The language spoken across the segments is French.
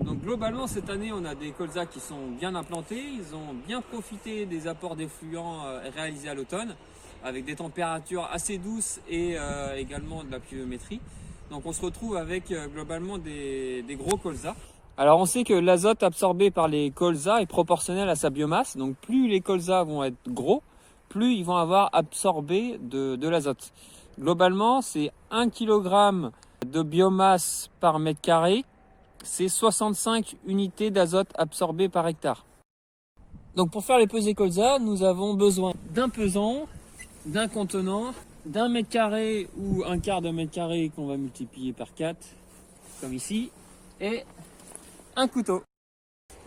Donc globalement cette année on a des colzas qui sont bien implantés, ils ont bien profité des apports d'effluents réalisés à l'automne avec des températures assez douces et également de la pluviométrie. Donc on se retrouve avec globalement des gros colzas. Alors on sait que l'azote absorbé par les colzas est proportionnel à sa biomasse, donc plus les colzas vont être gros, plus ils vont avoir absorbé de l'azote. Globalement c'est 1 kg de biomasse par mètre carré, c'est 65 unités d'azote absorbées par hectare. Donc pour faire les pesées colza, nous avons besoin d'un pesant, d'un contenant, d'un mètre carré ou un quart de mètre carré qu'on va multiplier par 4, comme ici, et un couteau.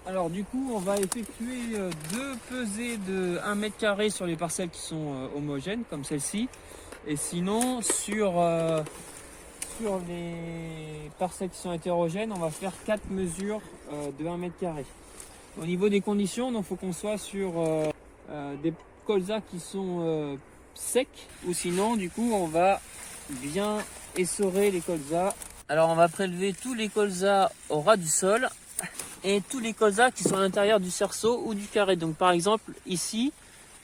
Alors du coup, on va effectuer deux pesées de 1 mètre carré sur les parcelles qui sont homogènes, comme celle-ci, et sinon sur les parcelles qui sont hétérogènes, on va faire 4 mesures de 1 mètre carré. Au niveau des conditions, il faut qu'on soit sur des colzas qui sont secs, ou sinon du coup on va bien essorer les colzas. Alors on va prélever tous les colzas au ras du sol et tous les colzas qui sont à l'intérieur du cerceau ou du carré. Donc par exemple ici,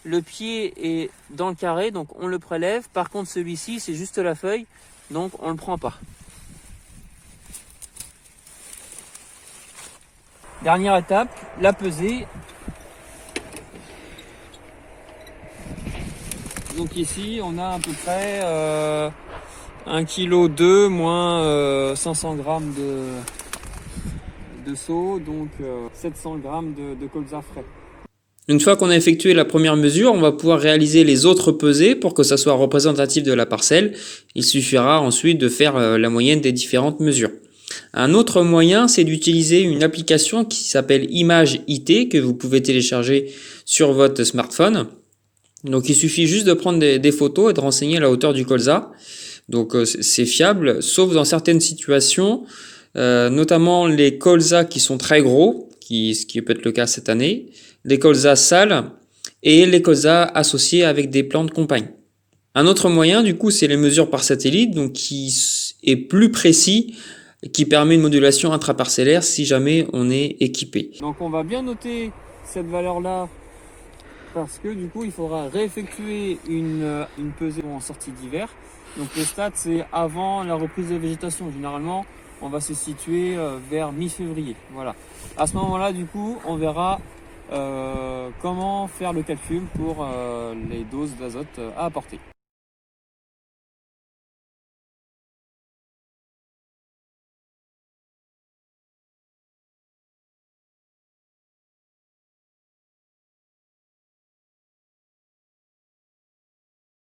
le pied est dans le carré, donc on le prélève. Par contre celui-ci c'est juste la feuille, donc on ne le prend pas. Dernière étape, la pesée. Donc ici on a à peu près 1,2 kg moins 500 g de seau, donc 700 g de colza frais. Une fois qu'on a effectué la première mesure, on va pouvoir réaliser les autres pesées pour que ça soit représentatif de la parcelle. Il suffira ensuite de faire la moyenne des différentes mesures. Un autre moyen, c'est d'utiliser une application qui s'appelle Image IT que vous pouvez télécharger sur votre smartphone. Donc il suffit juste de prendre des photos et de renseigner la hauteur du colza. Donc c'est fiable, sauf dans certaines situations, notamment les colzas qui sont très gros, ce qui peut être le cas cette année, les colzas sales et les colzas associés avec des plantes compagnes. Un autre moyen, du coup, c'est les mesures par satellite, donc qui est plus précis, qui permet une modulation intraparcellaire si jamais on est équipé. Donc on va bien noter cette valeur-là parce que du coup il faudra réeffectuer une pesée en sortie d'hiver. Donc le stade c'est avant la reprise de végétation. Généralement on va se situer vers mi-février. Voilà. À ce moment-là du coup on verra comment faire le calcul pour les doses d'azote à apporter.